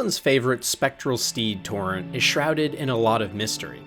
everyone's favorite spectral steed torrent is shrouded in a lot of mystery.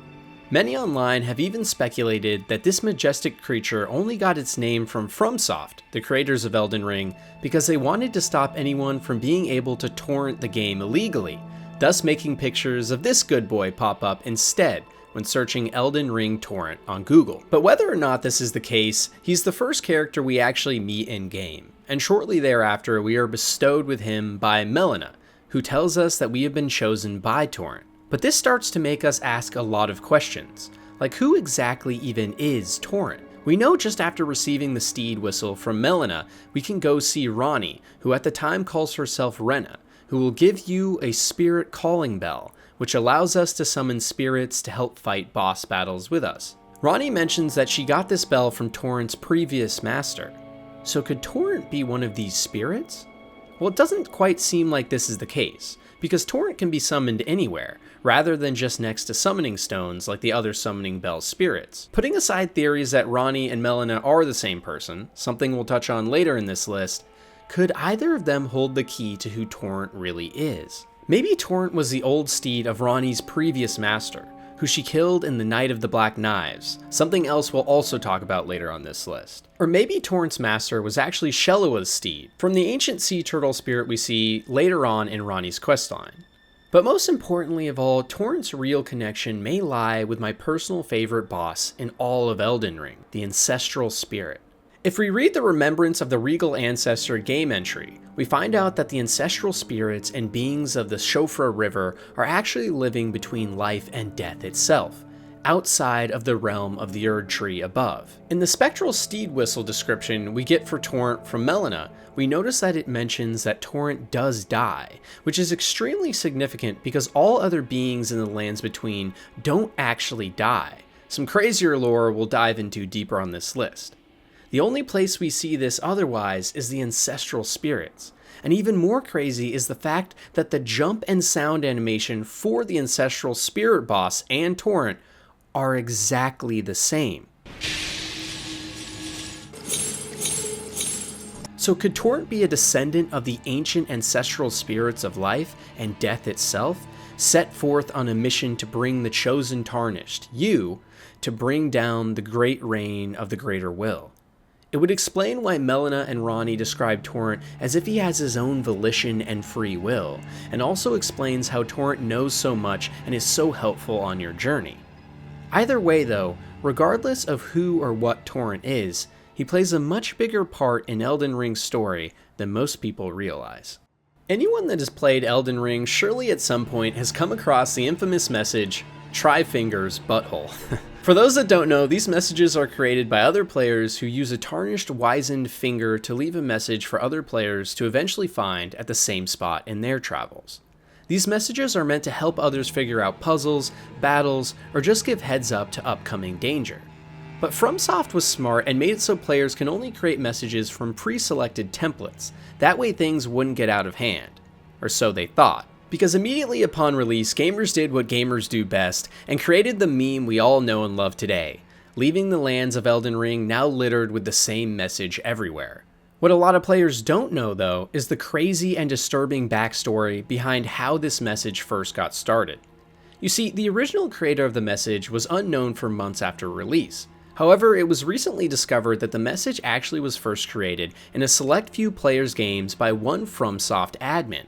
Many online have even speculated that this majestic creature only got its name from FromSoft, the creators of Elden Ring, because they wanted to stop anyone from being able to torrent the game illegally, thus making pictures of this good boy pop up instead when searching Elden Ring torrent on Google. But whether or not this is the case, he's the first character we actually meet in-game, and shortly thereafter we are bestowed with him by Melania, who tells us that we have been chosen by torrent. But this starts to make us ask a lot of questions, like who exactly even is torrent? We know just after receiving the steed whistle from Melania, we can go see Ranni, who at the time calls herself Rena, who will give you a spirit calling bell, which allows us to summon spirits to help fight boss battles with us. Ranni mentions that she got this bell from Torrent's previous master. So could Torrent be one of these spirits? Well, it doesn't quite seem like this is the case, because Torrent can be summoned anywhere, rather than just next to summoning stones like the other summoning bell spirits. Putting aside theories that Ranni and Melania are the same person, something we'll touch on later in this list, could either of them hold the key to who Torrent really is? Maybe Torrent was the old steed of Ranni's previous master, who she killed in the Night of the Black Knives, something else we'll also talk about later on this list. Or maybe Torrent's master was actually Shelua's steed, from the ancient sea turtle spirit we see later on in Ranni's questline. But most importantly of all, Torrent's real connection may lie with my personal favorite boss in all of Elden Ring, the Ancestral Spirit. If we read the Remembrance of the Regal Ancestor game entry, we find out that the ancestral spirits and beings of the Shofra River are actually living between life and death itself, outside of the realm of the Erd Tree above. In the spectral steed whistle description we get for Torrent from Melania, we notice that it mentions that Torrent does die, which is extremely significant because all other beings in the lands between don't actually die. Some crazier lore we'll dive into deeper on this list. The only place we see this otherwise is the ancestral spirits. And even more crazy is the fact that the jump and sound animation for the ancestral spirit boss and Torrent are exactly the same. So could Torrent be a descendant of the ancient ancestral spirits of life and death itself, set forth on a mission to bring the chosen tarnished, you, to bring down the great reign of the greater will? It would explain why Melania and Ranni describe Torrent as if he has his own volition and free will, and also explains how Torrent knows so much and is so helpful on your journey. Either way though, regardless of who or what Torrent is, he plays a much bigger part in Elden Ring's story than most people realize. Anyone that has played Elden Ring surely at some point has come across the infamous message, "Try fingers, butthole." For those that don't know, these messages are created by other players who use a tarnished, wizened finger to leave a message for other players to eventually find at the same spot in their travels. These messages are meant to help others figure out puzzles, battles, or just give heads up to upcoming danger. But FromSoft was smart and made it so players can only create messages from pre-selected templates. That way things wouldn't get out of hand. Or so they thought. Because immediately upon release, gamers did what gamers do best and created the meme we all know and love today, leaving the lands of Elden Ring now littered with the same message everywhere. What a lot of players don't know though is the crazy and disturbing backstory behind how this message first got started. You see, the original creator of the message was unknown for months after release. However, it was recently discovered that the message actually was first created in a select few players' games by one FromSoft admin.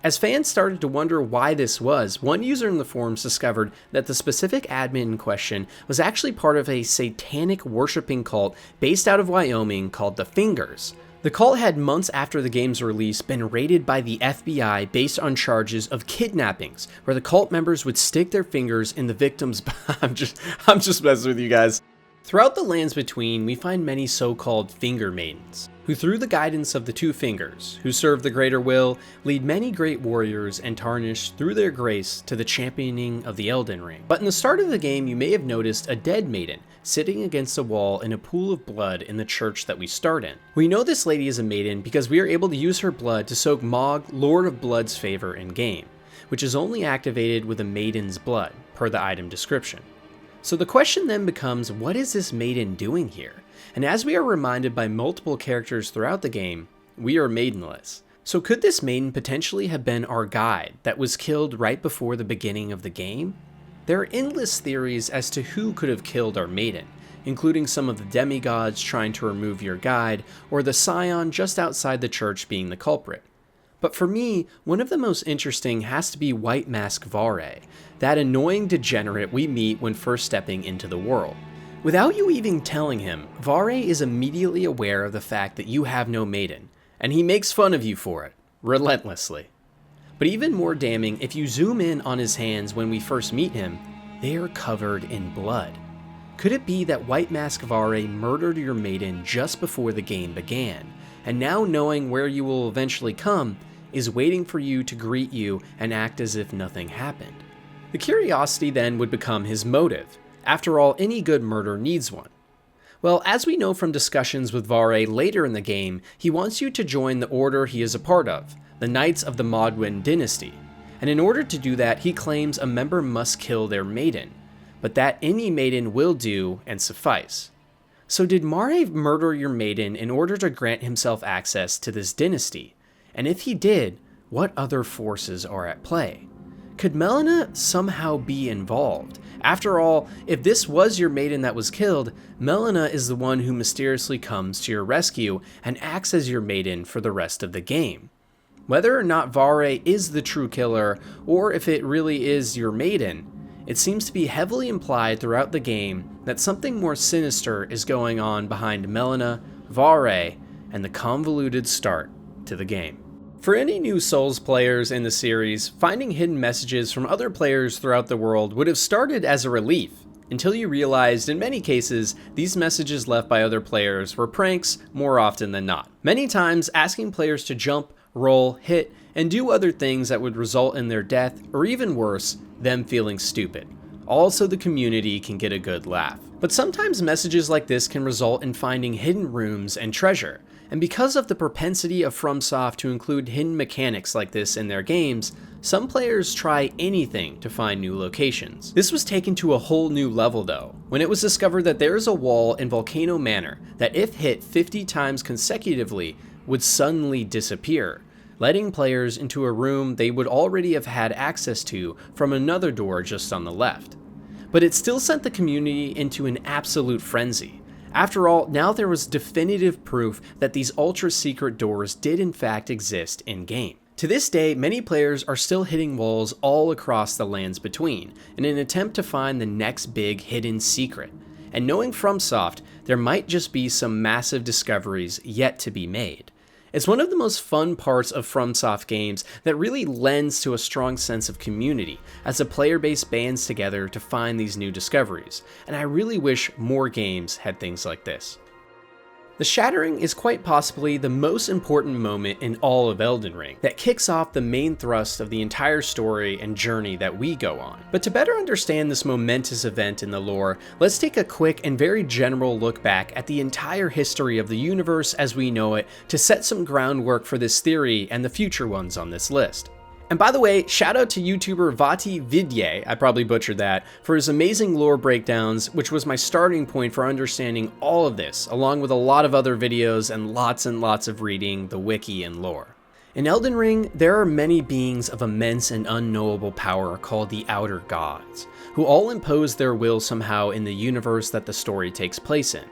As fans started to wonder why this was, one user in the forums discovered that the specific admin in question was actually part of a satanic worshipping cult based out of Wyoming called the Fingers. The cult had months after the game's release been raided by the FBI based on charges of kidnappings, where the cult members would stick their fingers in the victim's I'm just messing with you guys. Throughout the lands between, we find many so-called finger maidens, who through the guidance of the two fingers, who serve the greater will, lead many great warriors and tarnish through their grace to the championing of the Elden Ring. But in the start of the game, you may have noticed a dead maiden sitting against a wall in a pool of blood in the church that we start in. We know this lady is a maiden because we are able to use her blood to soak Mog, Lord of Blood's favor in game, which is only activated with a maiden's blood, per the item description. So the question then becomes, what is this maiden doing here? And as we are reminded by multiple characters throughout the game, we are maidenless. So could this maiden potentially have been our guide that was killed right before the beginning of the game? There are endless theories as to who could have killed our maiden, including some of the demigods trying to remove your guide, or the scion just outside the church being the culprit. But for me, one of the most interesting has to be White Mask Vare, that annoying degenerate we meet when first stepping into the world. Without you even telling him, Vare is immediately aware of the fact that you have no maiden, and he makes fun of you for it, relentlessly. But even more damning, if you zoom in on his hands when we first meet him, they are covered in blood. Could it be that White Mask Vare murdered your maiden just before the game began, and now knowing where you will eventually come, is waiting for you to greet you and act as if nothing happened? The curiosity then would become his motive. After all, any good murder needs one. Well, as we know from discussions with Vare later in the game, he wants you to join the order he is a part of, the Knights of the Modwin dynasty. And in order to do that, he claims a member must kill their maiden, but that any maiden will do and suffice. So did Mare murder your maiden in order to grant himself access to this dynasty? And if he did, what other forces are at play? Could Melania somehow be involved? After all, if this was your maiden that was killed, Melania is the one who mysteriously comes to your rescue and acts as your maiden for the rest of the game. Whether or not Vare is the true killer, or if it really is your maiden, it seems to be heavily implied throughout the game that something more sinister is going on behind Melania, Vare, and the convoluted start to the game. For any new Souls players in the series, finding hidden messages from other players throughout the world would have started as a relief, until you realized in many cases these messages left by other players were pranks more often than not. Many times asking players to jump, roll, hit, and do other things that would result in their death, or even worse, them feeling stupid. Also, the community can get a good laugh. But sometimes messages like this can result in finding hidden rooms and treasure. And because of the propensity of FromSoft to include hidden mechanics like this in their games, some players try anything to find new locations. This was taken to a whole new level though, when it was discovered that there is a wall in Volcano Manor that if hit 50 times consecutively would suddenly disappear, letting players into a room they would already have had access to from another door just on the left. But it still sent the community into an absolute frenzy. After all, now there was definitive proof that these ultra-secret doors did in fact exist in-game. To this day, many players are still hitting walls all across the lands between, in an attempt to find the next big hidden secret. And knowing FromSoft, there might just be some massive discoveries yet to be made. It's one of the most fun parts of FromSoft games that really lends to a strong sense of community as the player base bands together to find these new discoveries, and I really wish more games had things like this. The Shattering is quite possibly the most important moment in all of Elden Ring that kicks off the main thrust of the entire story and journey that we go on. But to better understand this momentous event in the lore, let's take a quick and very general look back at the entire history of the universe as we know it to set some groundwork for this theory and the future ones on this list. And by the way, shout out to YouTuber Vati Vidye, I probably butchered that, for his amazing lore breakdowns, which was my starting point for understanding all of this, along with a lot of other videos and lots of reading the wiki and lore. In Elden Ring, there are many beings of immense and unknowable power called the Outer Gods, who all impose their will somehow in the universe that the story takes place in.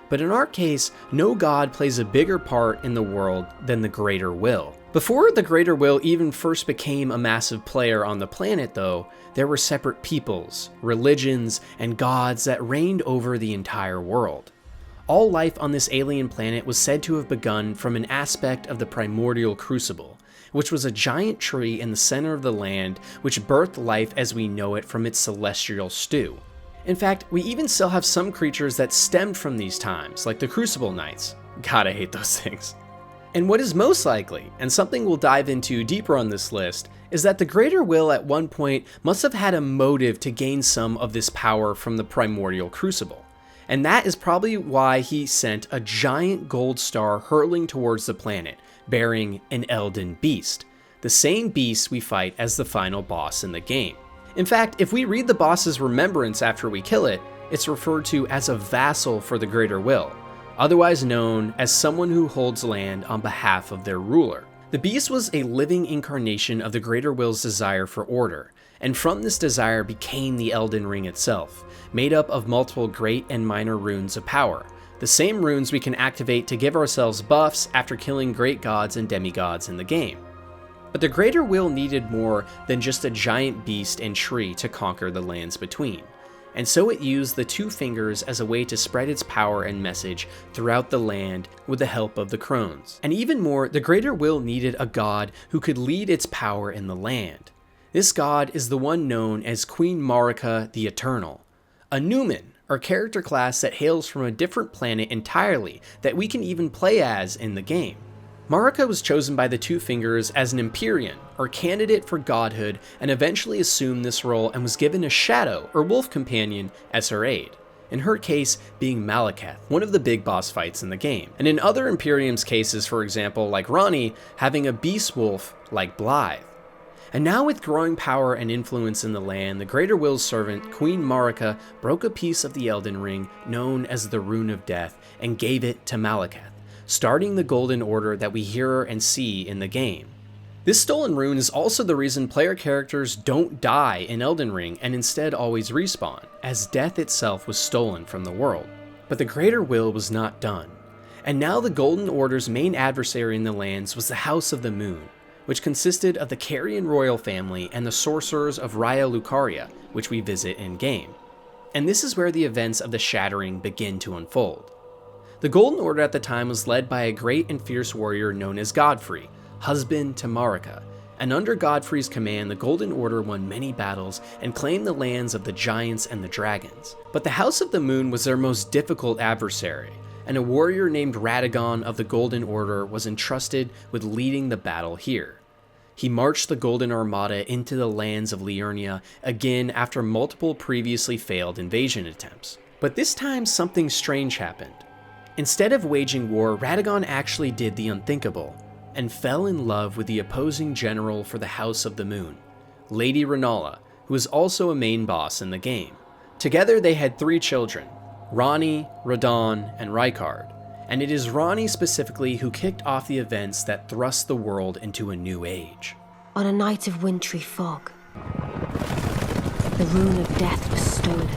But in our case, no god plays a bigger part in the world than the Greater Will. Before the Greater Will even first became a massive player on the planet though, there were separate peoples, religions, and gods that reigned over the entire world. All life on this alien planet was said to have begun from an aspect of the primordial crucible, which was a giant tree in the center of the land which birthed life as we know it from its celestial stew. In fact, we even still have some creatures that stemmed from these times, like the Crucible Knights. God, I hate those things. And what is most likely, and something we'll dive into deeper on this list, is that the Greater Will at one point must have had a motive to gain some of this power from the primordial crucible. And that is probably why he sent a giant gold star hurtling towards the planet, bearing an Elden Beast, the same beast we fight as the final boss in the game. In fact, if we read the boss's remembrance after we kill it, it's referred to as a vassal for the Greater Will, otherwise known as someone who holds land on behalf of their ruler. The beast was a living incarnation of the Greater Will's desire for order, and from this desire became the Elden Ring itself, made up of multiple great and minor runes of power, the same runes we can activate to give ourselves buffs after killing great gods and demigods in the game. But the Greater Will needed more than just a giant beast and tree to conquer the lands between, and so it used the two fingers as a way to spread its power and message throughout the land with the help of the crones. And even more, the Greater Will needed a god who could lead its power in the land. This god is the one known as Queen Marika the Eternal, a Numen, or character class that hails from a different planet entirely that we can even play as in the game. Marika was chosen by the Two Fingers as an Empyrean, or candidate for godhood, and eventually assumed this role and was given a shadow, or wolf companion, as her aid. In her case, being Malekith, one of the big boss fights in the game. And in other Imperium's cases, for example, like Ranni, having a beast wolf like Blythe. And now with growing power and influence in the land, the Greater Will's servant, Queen Marika, broke a piece of the Elden Ring, known as the Rune of Death, and gave it to Malekith, starting the Golden Order that we hear and see in the game. This stolen rune is also the reason player characters don't die in Elden Ring and instead always respawn, as death itself was stolen from the world. But the Greater Will was not done, and now the Golden Order's main adversary in the lands was the House of the Moon, which consisted of the Carian royal family and the sorcerers of Raya Lucaria, which we visit in-game. And this is where the events of the Shattering begin to unfold. The Golden Order at the time was led by a great and fierce warrior known as Godfrey, husband to Marika, and under Godfrey's command the Golden Order won many battles and claimed the lands of the giants and the dragons. But the House of the Moon was their most difficult adversary, and a warrior named Radagon of the Golden Order was entrusted with leading the battle here. He marched the Golden Armada into the lands of Liurnia again after multiple previously failed invasion attempts. But this time something strange happened. Instead of waging war, Radagon actually did the unthinkable, and fell in love with the opposing general for the House of the Moon, Lady Rennala, who was also a main boss in the game. Together they had 3 children, Ranni, Radahn, and Rykard, and it is Ranni specifically who kicked off the events that thrust the world into a new age. On a night of wintry fog, the Rune of Death was stolen.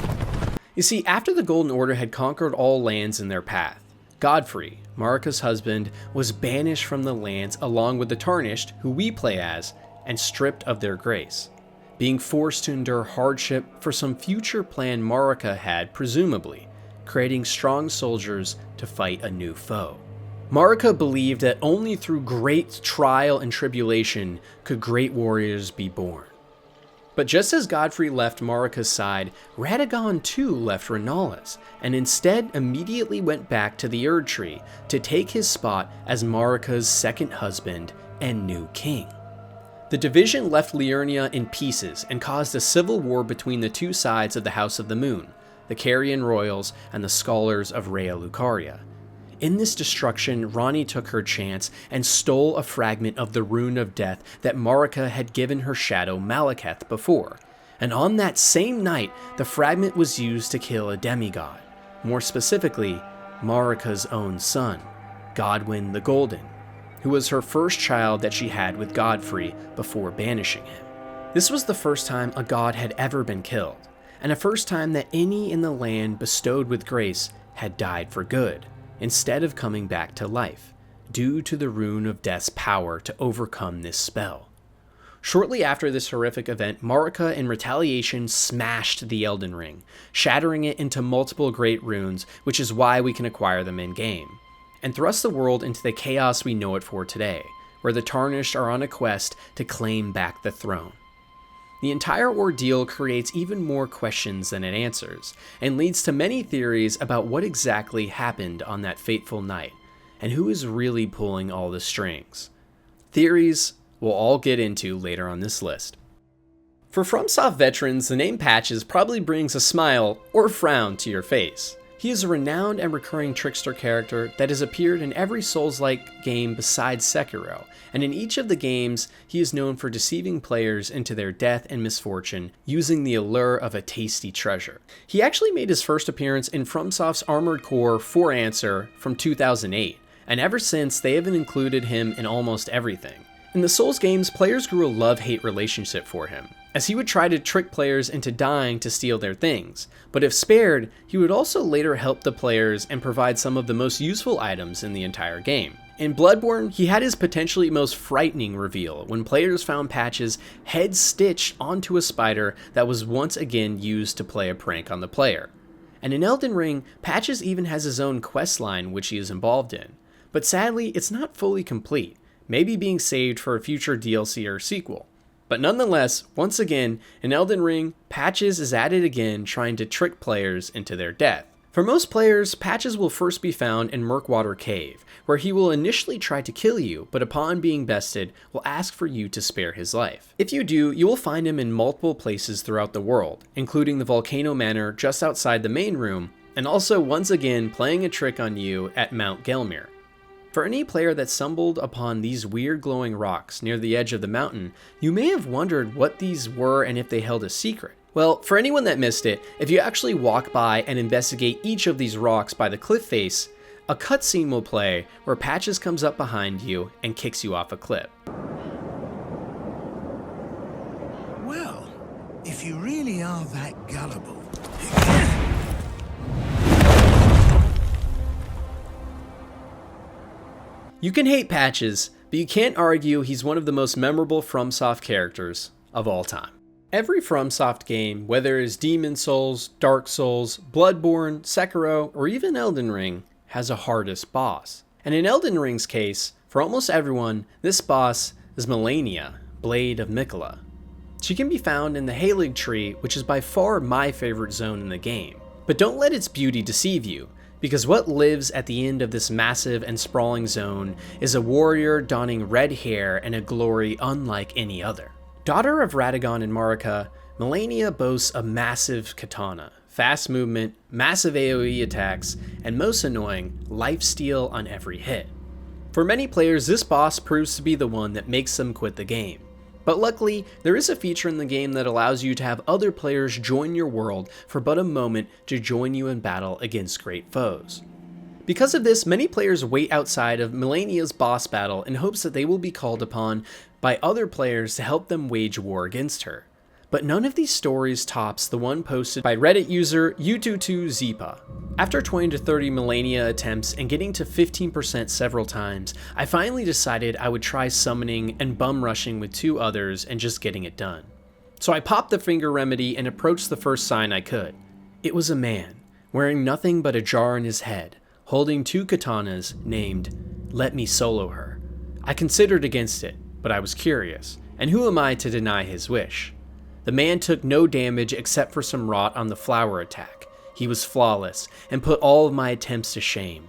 You see, after the Golden Order had conquered all lands in their path, Godfrey, Marika's husband, was banished from the lands along with the Tarnished, who we play as, and stripped of their grace, being forced to endure hardship for some future plan Marika had, presumably, creating strong soldiers to fight a new foe. Marika believed that only through great trial and tribulation could great warriors be born. But just as Godfrey left Marika's side, Radagon too left Rennala's, and instead immediately went back to the Erd Tree to take his spot as Marika's second husband and new king. The division left Liurnia in pieces and caused a civil war between the two sides of the House of the Moon, the Carian royals and the scholars of Raya Lucaria. In this destruction, Ranni took her chance and stole a fragment of the Rune of Death that Marika had given her shadow Malekith before, and on that same night, the fragment was used to kill a demigod, more specifically, Marika's own son, Godwyn the Golden, who was her first child that she had with Godfrey before banishing him. This was the first time a god had ever been killed, and a first time that any in the land bestowed with grace had died for good, instead of coming back to life, due to the Rune of Death's power to overcome this spell. Shortly after this horrific event, Marika in retaliation smashed the Elden Ring, shattering it into multiple great runes, which is why we can acquire them in-game, and thrust the world into the chaos we know it for today, where the Tarnished are on a quest to claim back the throne. The entire ordeal creates even more questions than it answers, and leads to many theories about what exactly happened on that fateful night, and who is really pulling all the strings. Theories we'll all get into later on this list. For FromSoft veterans, the name Patches probably brings a smile or frown to your face. He is a renowned and recurring trickster character that has appeared in every Souls-like game besides Sekiro, and in each of the games, he is known for deceiving players into their death and misfortune using the allure of a tasty treasure. He actually made his first appearance in FromSoft's Armored Core 4 Answer from 2008, and ever since they have included him in almost everything. In the Souls games, players grew a love-hate relationship for him, as he would try to trick players into dying to steal their things, but if spared, he would also later help the players and provide some of the most useful items in the entire game. In Bloodbourne, he had his potentially most frightening reveal when players found Patch's head stitched onto a spider that was once again used to play a prank on the player. And in Elden Ring, Patches even has his own questline which he is involved in, but sadly it's not fully complete, maybe being saved for a future DLC or sequel. But nonetheless, once again, in Elden Ring, Patches is at it again trying to trick players into their death. For most players, Patches will first be found in Murkwater Cave, where he will initially try to kill you, but upon being bested, will ask for you to spare his life. If you do, you will find him in multiple places throughout the world, including the Volcano Manor just outside the main room, and also once again playing a trick on you at Mount Gelmir. For any player that stumbled upon these weird glowing rocks near the edge of the mountain, you may have wondered what these were and if they held a secret. Well, for anyone that missed it, if you actually walk by and investigate each of these rocks by the cliff face, a cutscene will play where Patches comes up behind you and kicks you off a cliff. Well, if you really are that gullible... You can hate Patches, but you can't argue he's one of the most memorable FromSoft characters of all time. Every FromSoft game, whether it is Demon Souls, Dark Souls, Bloodbourne, Sekiro, or even Elden Ring, has a hardest boss. And in Elden Ring's case, for almost everyone, this boss is Melania, Blade of Mikola. She can be found in the Halig tree, which is by far my favorite zone in the game. But don't let its beauty deceive you, because what lives at the end of this massive and sprawling zone is a warrior donning red hair and a glory unlike any other. Daughter of Radagon and Marika, Melania boasts a massive katana, fast movement, massive AoE attacks, and most annoying, lifesteal on every hit. For many players, this boss proves to be the one that makes them quit the game. But luckily, there is a feature in the game that allows you to have other players join your world for but a moment to join you in battle against great foes. Because of this, many players wait outside of Melania's boss battle in hopes that they will be called upon by other players to help them wage war against her. But none of these stories tops the one posted by Reddit user U22Zipa. After 20 to 30 Melania attempts and getting to 15% several times, I finally decided I would try summoning and bum rushing with 2 others and just getting it done. So I popped the finger remedy and approached the first sign I could. It was a man, wearing nothing but a jar on his head, holding 2 katanas named "Let Me Solo Her." I considered against it, but I was curious, and who am I to deny his wish? The man took no damage except for some rot on the flower attack. He was flawless, and put all of my attempts to shame.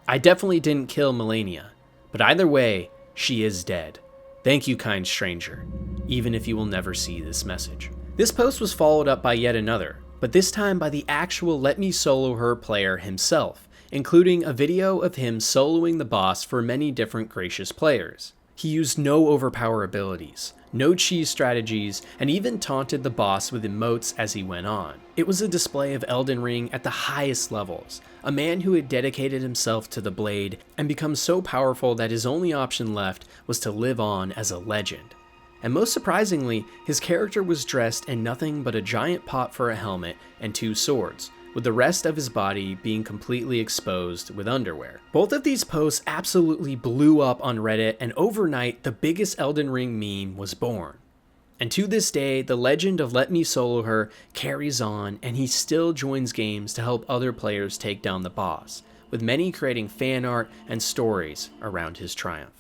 I definitely didn't kill Melania, but either way, she is dead. Thank you, kind stranger, even if you will never see this message. This post was followed up by yet another, but this time by the actual Let Me Solo Her player himself, including a video of him soloing the boss for many different gracious players. He used no overpower abilities, no cheese strategies, and even taunted the boss with emotes as he went on. It was a display of Elden Ring at the highest levels, a man who had dedicated himself to the blade and become so powerful that his only option left was to live on as a legend. And most surprisingly, his character was dressed in nothing but a giant pot for a helmet and 2 swords, with the rest of his body being completely exposed with underwear. Both of these posts absolutely blew up on Reddit, and overnight, the biggest Elden Ring meme was born. And to this day, the legend of Let Me Solo Her carries on, and he still joins games to help other players take down the boss, with many creating fan art and stories around his triumph.